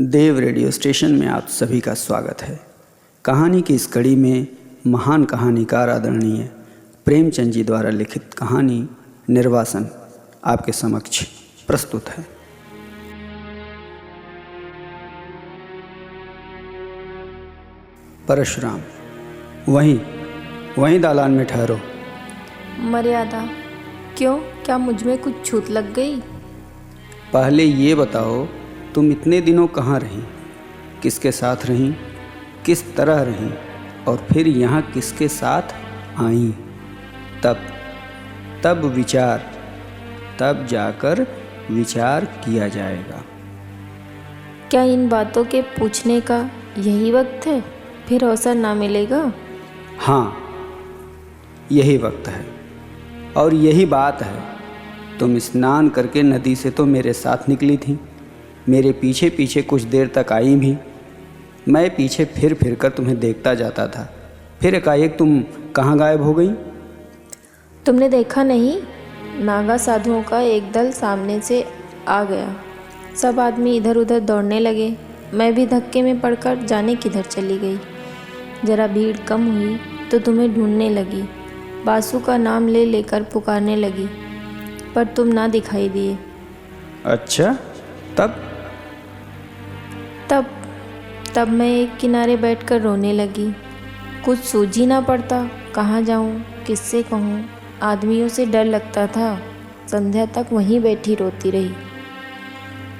देव radio station में आप सभी का स्वागत है। कहानी की इस कड़ी में महान कहानीकार आदरणीय प्रेमचंद जी द्वारा लिखित कहानी निर्वासन आपके समक्ष प्रस्तुत है। परशुराम, वहीं दालान में ठहरो। मर्यादा? क्यों, क्या मुझ में कुछ छूट लग गई? पहले ये बताओ, तुम इतने दिनों कहाँ रहीं, किसके साथ रहीं, किस तरह रहीं और फिर यहाँ किसके साथ आईं? तब जाकर विचार किया जाएगा। क्या इन बातों के पूछने का यही वक्त है? फिर अवसर ना मिलेगा? हाँ, यही वक्त है और यही बात है। तुम स्नान करके नदी से तो मेरे साथ निकली थी, मेरे पीछे पीछे कुछ देर तक आई भी। मैं पीछे फिर कर तुम्हें देखता जाता था, फिर एकाएक तुम कहाँ गायब हो गई? तुमने देखा नहीं? नागा साधुओं का एक दल सामने से आ गया। सब आदमी इधर उधर दौड़ने लगे। मैं भी धक्के में पड़कर जाने किधर चली गई। जरा भीड़ कम हुई तो तुम्हें ढूंढने लगी, बासु का नाम ले लेकर पुकारने लगी, पर तुम ना दिखाई दिए। अच्छा, तब मैं एक किनारे बैठकर रोने लगी। कुछ सूझ ही ना पड़ता, कहाँ जाऊँ, किससे कहूँ। आदमियों से डर लगता था। संध्या तक वहीं बैठी रोती रही।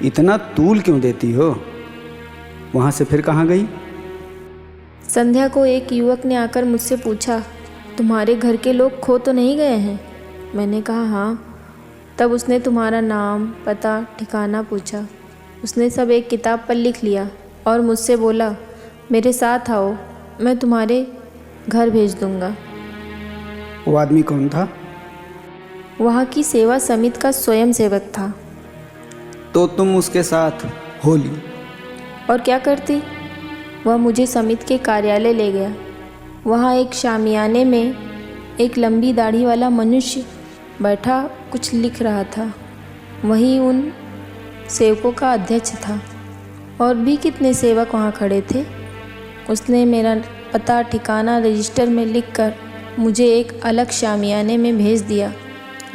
इतना तूल क्यों देती हो? वहाँ से फिर कहाँ गई? संध्या को एक युवक ने आकर मुझसे पूछा, तुम्हारे घर के लोग खो तो नहीं गए हैं? मैंने कहा हाँ। तब उसने तुम्हारा नाम, पता, ठिकाना पूछा। उसने सब एक किताब पर लिख लिया और मुझसे बोला, मेरे साथ आओ, मैं तुम्हारे घर भेज दूंगा। वो आदमी कौन था? वहाँ की सेवा समिति का स्वयं सेवक था। तो तुम उसके साथ हो ली? और क्या करती? वह मुझे समिति के कार्यालय ले गया। वहाँ एक शामियाने में एक लंबी दाढ़ी वाला मनुष्य बैठा कुछ लिख रहा था। वही उन सेवकों का अध्यक्ष था। और भी कितने सेवक वहाँ खड़े थे। उसने मेरा पता ठिकाना रजिस्टर में लिखकर मुझे एक अलग शामियाने में भेज दिया,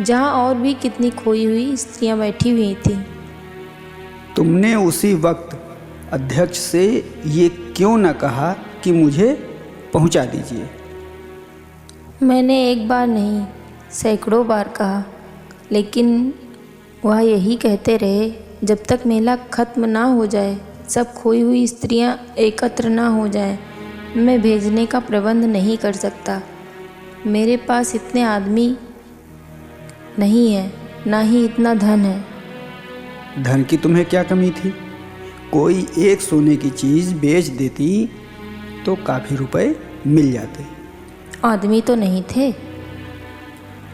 जहाँ और भी कितनी खोई हुई स्त्रियाँ बैठी हुई थीं। तुमने उसी वक्त अध्यक्ष से ये क्यों न कहा कि मुझे पहुँचा दीजिए? मैंने एक बार नहीं, सैकड़ों बार कहा, लेकिन वह यही कहते रहे, जब तक मेला खत्म ना हो जाए, सब खोई हुई स्त्रियां एकत्र ना हो जाएं, मैं भेजने का प्रबंध नहीं कर सकता। मेरे पास इतने आदमी नहीं है, ना ही इतना धन है। धन की तुम्हें क्या कमी थी? कोई एक सोने की चीज़ बेच देती तो काफ़ी रुपए मिल जाते। आदमी तो नहीं थे।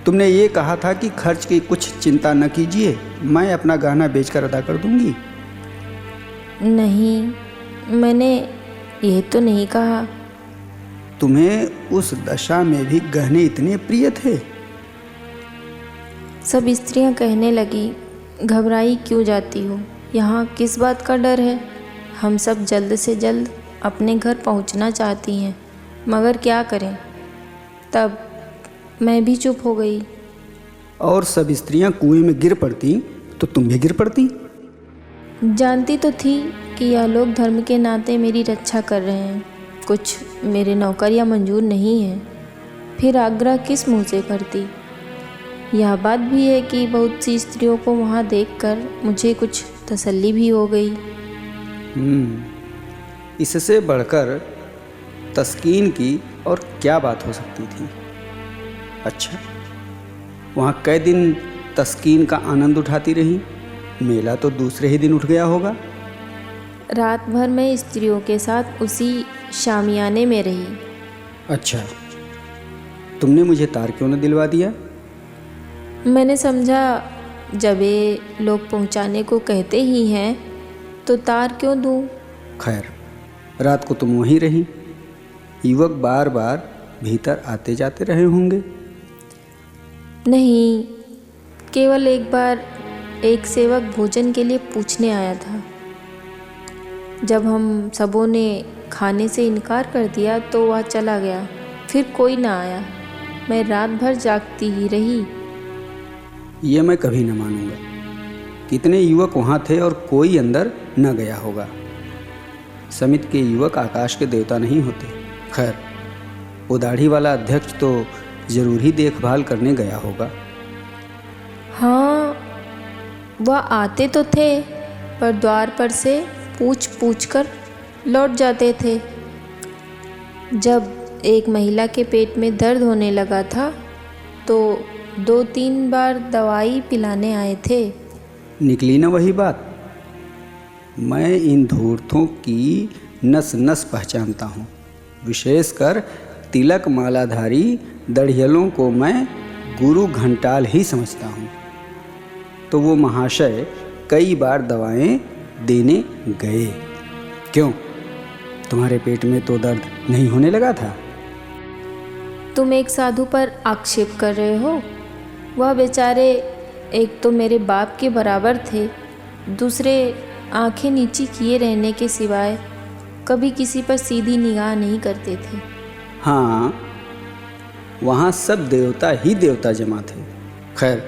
तुमने ये कहा था कि खर्च की कुछ चिंता न कीजिए, मैं अपना गहना बेचकर अदा कर दूंगी। नहीं, मैंने यह तो नहीं कहा। तुम्हें उस दशा में भी गहने इतने प्रिय थे? सब स्त्रियां कहने लगी, घबराई क्यों जाती हो, यहाँ किस बात का डर है? हम सब जल्द से जल्द अपने घर पहुँचना चाहती हैं, मगर क्या करें। तब मैं भी चुप हो गई। और सब स्त्रियां कुएं में गिर पड़ती तो तुम भी गिर पड़ती? जानती तो थी कि यह लोग धर्म के नाते मेरी रक्षा कर रहे हैं, कुछ मेरे नौकरियां मंजूर नहीं हैं, फिर आग्रह किस मुंह से करती। यह बात भी है कि बहुत सी स्त्रियों को वहाँ देखकर मुझे कुछ तसल्ली भी हो गई। इससे बढ़कर तस्कीन की और क्या बात हो सकती थी? अच्छा, वहाँ कई दिन तस्कीन का आनंद उठाती रही? मेला तो दूसरे ही दिन उठ गया होगा। रात भर मैं स्त्रियों के साथ उसी शामियाने में रही। अच्छा, तुमने मुझे तार क्यों न दिलवा दिया? मैंने समझा, जब ये लोग पहुंचाने को कहते ही हैं तो तार क्यों दूं। खैर, रात को तुम वहीं रही, युवक बार बार भीतर आते जाते रहे होंगे। नहीं, केवल एक बार एक सेवक भोजन के लिए पूछने आया था। जब हम सबों ने खाने से इनकार कर दिया तो वह चला गया। फिर कोई ना आया। मैं रात भर जागती ही रही। ये मैं कभी न मानूंगा। कितने युवक वहाँ थे और कोई अंदर न गया होगा। समिति के युवक आकाश के देवता नहीं होते। खैर, वो दाढ़ी वाला अध्यक्ष तो जरूर ही देखभाल करने गया होगा। हाँ, वह आते तो थे पर द्वार पर से पूछ पूछ कर लौट जाते थे। जब एक महिला के पेट में दर्द होने लगा था तो 2-3 बार दवाई पिलाने आए थे। निकली ना वही बात। मैं इन धूर्तों की नस नस पहचानता हूँ। विशेषकर तिलक मालाधारी दढ़ियलों को मैं गुरु घंटाल ही समझता हूँ। तो वो महाशय कई बार दवाएं देने गए। क्यों, तुम्हारे पेट में तो दर्द नहीं होने लगा था? तुम एक साधु पर आक्षेप कर रहे हो। वह बेचारे एक तो मेरे बाप के बराबर थे, दूसरे आंखें नीची किए रहने के सिवाय कभी किसी पर सीधी निगाह नहीं करते थे। हाँ, वहाँ सब देवता ही देवता जमा थे। खैर,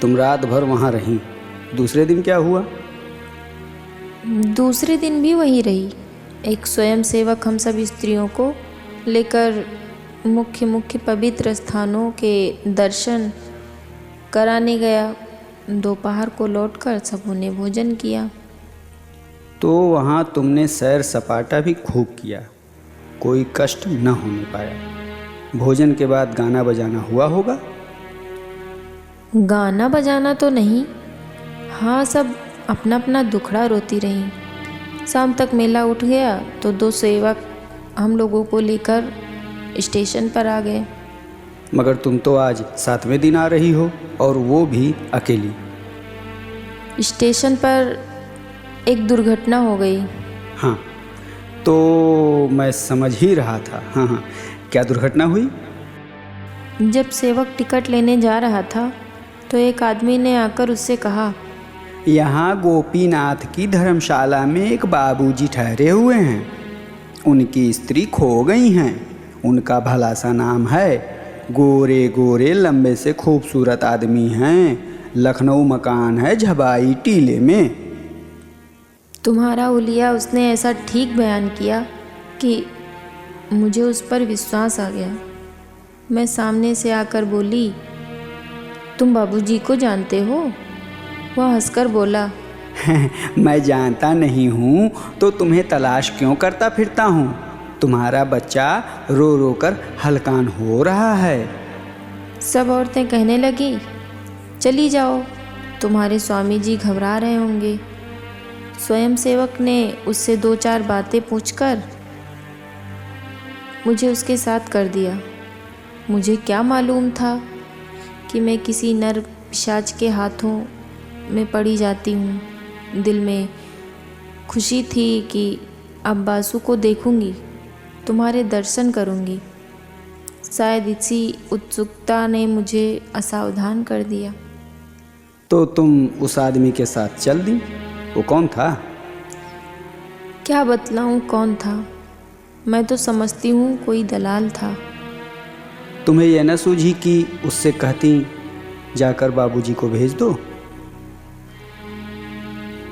तुम रात भर वहाँ रही। दूसरे दिन क्या हुआ? दूसरे दिन भी वही रही। एक स्वयं सेवक हम सब स्त्रियों को लेकर मुख्य पवित्र स्थानों के दर्शन कराने गया। दोपहर को लौटकर सबों ने भोजन किया। तो वहाँ तुमने सैर सपाटा भी खूब किया, कोई कष्ट न होने पाया। भोजन के बाद गाना बजाना हुआ होगा? गाना बजाना तो नहीं। हाँ, सब अपना अपना दुखड़ा रोती रहीं। शाम तक मेला उठ गया तो 2 सेवक हम लोगों को लेकर स्टेशन पर आ गए। मगर तुम तो आज 7वें दिन आ रही हो, और वो भी अकेली। स्टेशन पर एक दुर्घटना हो गई। हाँ, तो मैं समझ ही रहा था। हाँ, क्या दुर्घटना हुई? जब सेवक टिकट लेने जा रहा था तो एक आदमी ने आकर उससे कहा, यहाँ गोपीनाथ की धर्मशाला में एक बाबूजी ठहरे हुए हैं। उनकी स्त्री खो गई हैं। उनका भला सा नाम है। गोरे गोरे लंबे से खूबसूरत आदमी हैं। लखनऊ मकान है झबाई टीले में। तुम्हारा हुलिया उसने ऐसा ठीक बयान किया कि मुझे उस पर विश्वास आ गया। मैं सामने से आकर बोली, तुम बाबूजी को जानते हो? वह हंसकर बोला, मैं जानता नहीं हूँ तो तुम्हें तलाश क्यों करता फिरता हूँ? तुम्हारा बच्चा रो रो कर हलकान हो रहा है। सब औरतें कहने लगी, चली जाओ, तुम्हारे स्वामी जी घबरा रहे होंगे। स्वयं सेवक ने उससे 2-4 बातें पूछकर मुझे उसके साथ कर दिया। मुझे क्या मालूम था कि मैं किसी नर पिशाच के हाथों में पड़ी जाती हूँ। दिल में खुशी थी कि अब बासु को देखूंगी, तुम्हारे दर्शन करूंगी। शायद इसी उत्सुकता ने मुझे असावधान कर दिया। तो तुम उस आदमी के साथ चल दी? वो कौन था? क्या बतलाऊं कौन था? मैं तो समझती हूँ कोई दलाल था। तुम्हें यह न सूझी कि उससे कहती जाकर बाबूजी को भेज दो?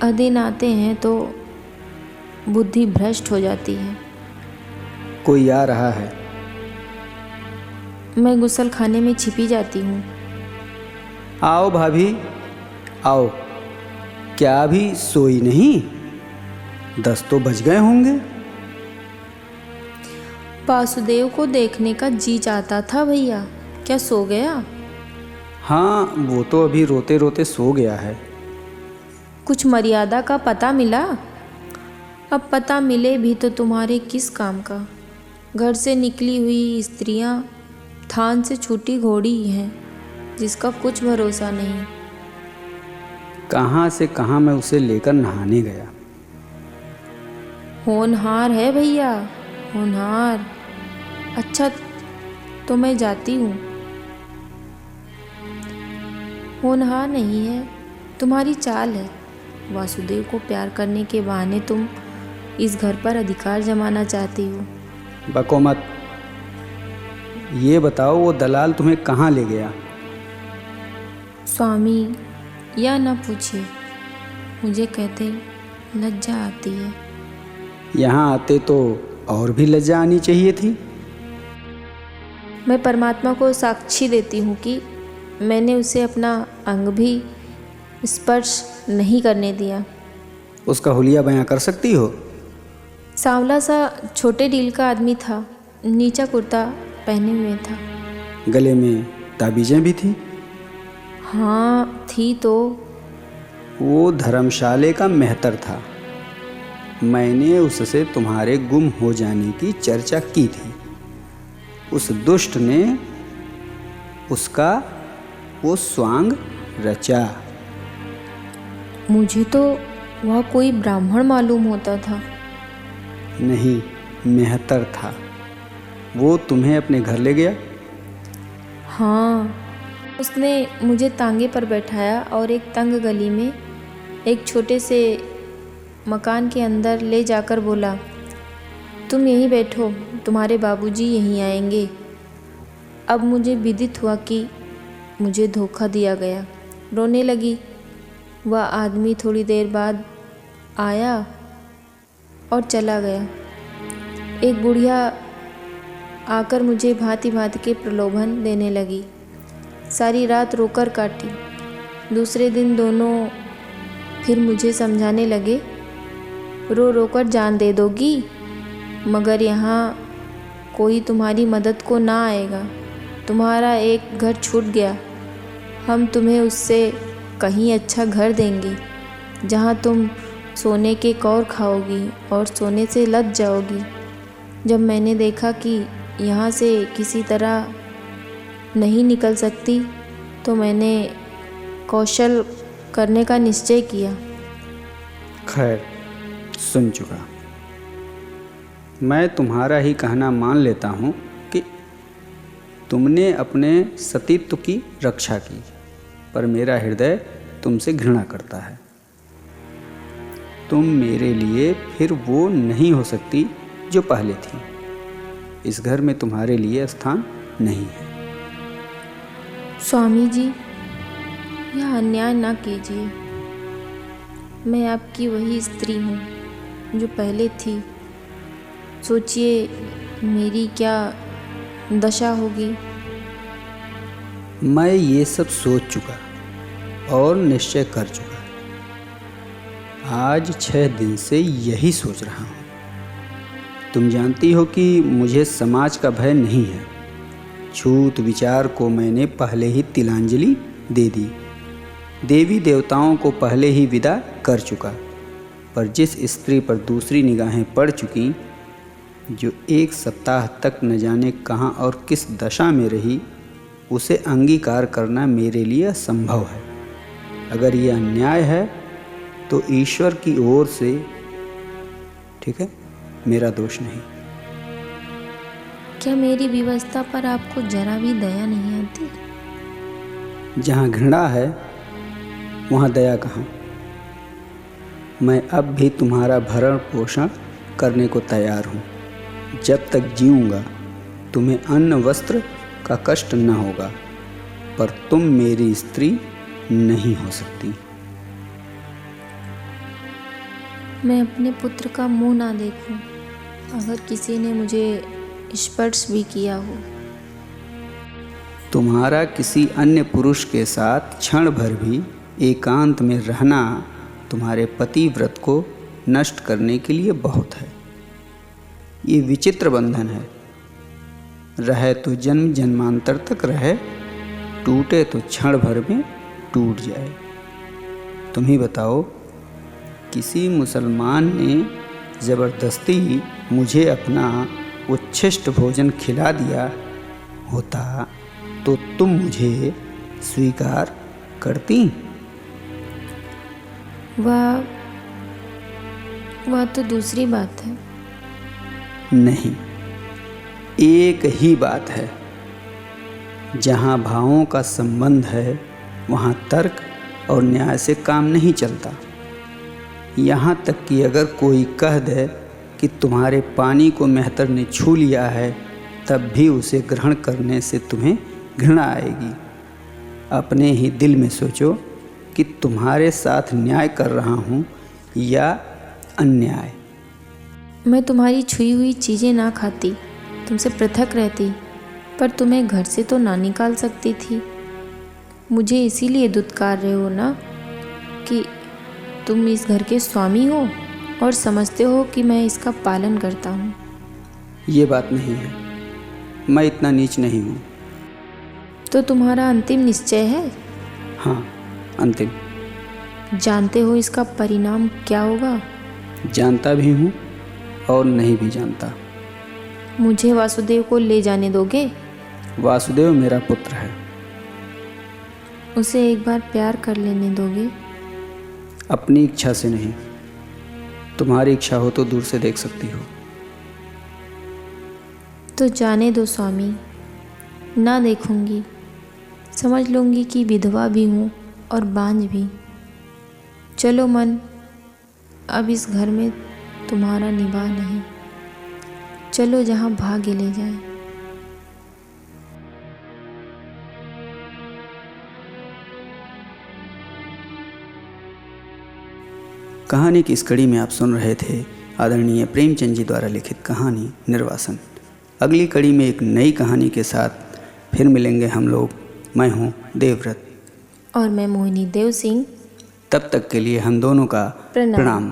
अदिन आते हैं तो बुद्धि भ्रष्ट हो जाती है। कोई आ रहा है। मैं गुसल खाने में छिपी जाती हूँ। आओ भाभी, आओ। क्या अभी सोई नहीं? 10 तो बज गए होंगे। वासुदेव को देखने का जी चाहता था भैया। क्या सो गया? हाँ, वो तो अभी रोते रोते सो गया है। कुछ मर्यादा का पता मिला? अब पता मिले भी तो तुम्हारे किस काम का? घर से निकली हुई स्त्रियां थान से छूटी घोड़ी हैं, जिसका कुछ भरोसा नहीं। कहाँ से कहाँ मैं उसे लेकर नहाने गया। होनहार है भैया, होनहार। अच्छा, तो मैं जाती हूँ। होनहार नहीं है, तुम्हारी चाल है। वासुदेव को प्यार करने के बहाने तुम इस घर पर अधिकार जमाना चाहती हूँ। बको मत। ये बताओ वो दलाल तुम्हें कहाँ ले गया? स्वामी, या ना पूछिए, मुझे कहते लज्जा आती है। यहाँ आते तो और भी लज्जा आनी चाहिए थी। मैं परमात्मा को साक्षी देती हूँ कि मैंने उसे अपना अंग भी स्पर्श नहीं करने दिया। उसका हुलिया बयां कर सकती हो? सांवला सा छोटे डील का आदमी था, नीचा कुर्ता पहने हुए था। गले में ताबीजें भी थी? हाँ थी तो। वो धर्मशाले का मेहतर था। मैंने उससे तुम्हारे गुम हो जाने की चर्चा की थी। उस दुष्ट ने उसका वो स्वांग रचा। मुझे तो वह कोई ब्राह्मण मालूम होता था। नहीं, मेहतर था। वो तुम्हें अपने घर ले गया? हाँ, उसने मुझे तांगे पर बैठाया और एक तंग गली में एक छोटे से मकान के अंदर ले जाकर बोला, तुम यहीं बैठो, तुम्हारे बाबूजी यहीं आएंगे। अब मुझे विदित हुआ कि मुझे धोखा दिया गया। रोने लगी। वह आदमी थोड़ी देर बाद आया और चला गया। एक बुढ़िया आकर मुझे भांति भांति के प्रलोभन देने लगी। सारी रात रोकर काटी। दूसरे दिन दोनों फिर मुझे समझाने लगे, रो रो कर जान दे दोगी, मगर यहाँ कोई तुम्हारी मदद को ना आएगा। तुम्हारा एक घर छूट गया, हम तुम्हें उससे कहीं अच्छा घर देंगे जहाँ तुम सोने के कौर खाओगी और सोने से लद जाओगी। जब मैंने देखा कि यहाँ से किसी तरह नहीं निकल सकती तो मैंने कौशल करने का निश्चय किया। खैर, सुन चुका। मैं तुम्हारा ही कहना मान लेता हूँ कि तुमने अपने सतीत्व की रक्षा की, पर मेरा हृदय तुमसे घृणा करता है। तुम मेरे लिए फिर वो नहीं हो सकती जो पहले थी। इस घर में तुम्हारे लिए स्थान नहीं है। स्वामी जी, यह अन्याय ना कीजिए। मैं आपकी वही स्त्री हूँ जो पहले थी। सोचिए मेरी क्या दशा होगी। मैं ये सब सोच चुका और निश्चय कर चुका। आज 6 दिन से यही सोच रहा हूँ। तुम जानती हो कि मुझे समाज का भय नहीं है। छूत विचार को मैंने पहले ही तिलांजलि दे दी। देवी देवताओं को पहले ही विदा कर चुका। पर जिस स्त्री पर दूसरी निगाहें पड़ चुकी, जो 1 सप्ताह तक न जाने कहाँ और किस दशा में रही, उसे अंगीकार करना मेरे लिए असंभव है। अगर यह अन्याय है तो ईश्वर की ओर से, ठीक है, मेरा दोष नहीं। क्या मेरी व्यवस्था पर आपको जरा भी दया नहीं आती? जहाँ घृणा है वहाँ दया कहाँ। मैं अब भी तुम्हारा भरण पोषण करने को तैयार हूँ। जब तक जीऊँगा तुम्हें अन्न वस्त्र का कष्ट न होगा, पर तुम मेरी स्त्री नहीं हो सकती। मैं अपने पुत्र का मुंह ना देखूं, अगर किसी ने मुझे स्पर्श भी किया हो। तुम्हारा किसी अन्य पुरुष के साथ क्षण भर भी एकांत में रहना तुम्हारे पतिव्रत को नष्ट करने के लिए बहुत है। ये विचित्र बंधन है। रहे तो जन्म जन्मांतर तक रहे, टूटे तो क्षण भर में टूट जाए। तुम ही बताओ, किसी मुसलमान ने ज़बरदस्ती मुझे अपना उच्छिष्ट भोजन खिला दिया होता तो तुम मुझे स्वीकार करती? वह तो दूसरी बात है। नहीं, एक ही बात है। जहाँ भावों का संबंध है वहाँ तर्क और न्याय से काम नहीं चलता। यहाँ तक कि अगर कोई कह दे कि तुम्हारे पानी को मेहतर ने छू लिया है, तब भी उसे ग्रहण करने से तुम्हें घृणा आएगी। अपने ही दिल में सोचो कि तुम्हारे साथ न्याय कर रहा हूँ या अन्याय। मैं तुम्हारी छुई हुई चीज़ें ना खाती, तुमसे पृथक रहती, पर तुम्हें घर से तो ना निकाल सकती थी। मुझे इसीलिए दुत्कार रहे हो ना कि तुम इस घर के स्वामी हो और समझते हो कि मैं इसका पालन करता हूँ। ये बात नहीं है, मैं इतना नीच नहीं हूँ। तो तुम्हारा अंतिम निश्चय है? हाँ, अंतिम। जानते हो इसका परिणाम क्या होगा? जानता भी हूँ और नहीं भी जानता। मुझे वासुदेव को ले जाने दोगे? वासुदेव मेरा पुत्र है। उसे एक बार प्यार कर लेने दोगे? अपनी इच्छा से नहीं, तुम्हारी इच्छा हो तो दूर से देख सकती हो। तो जाने दो स्वामी, ना देखूंगी। समझ लूँगी कि विधवा भी हूँ और बांझ भी। चलो मन, अब इस घर में तुम्हारा निवाह नहीं। चलो जहाँ भाग्य ले जाए। कहानी की इस कड़ी में आप सुन रहे थे आदरणीय प्रेमचंद जी द्वारा लिखित कहानी निर्वासन। अगली कड़ी में एक नई कहानी के साथ फिर मिलेंगे हम लोग। मैं हूँ देवव्रत और मैं मोहिनी देव सिंह। तब तक के लिए हम दोनों का प्रणाम। प्रणाम।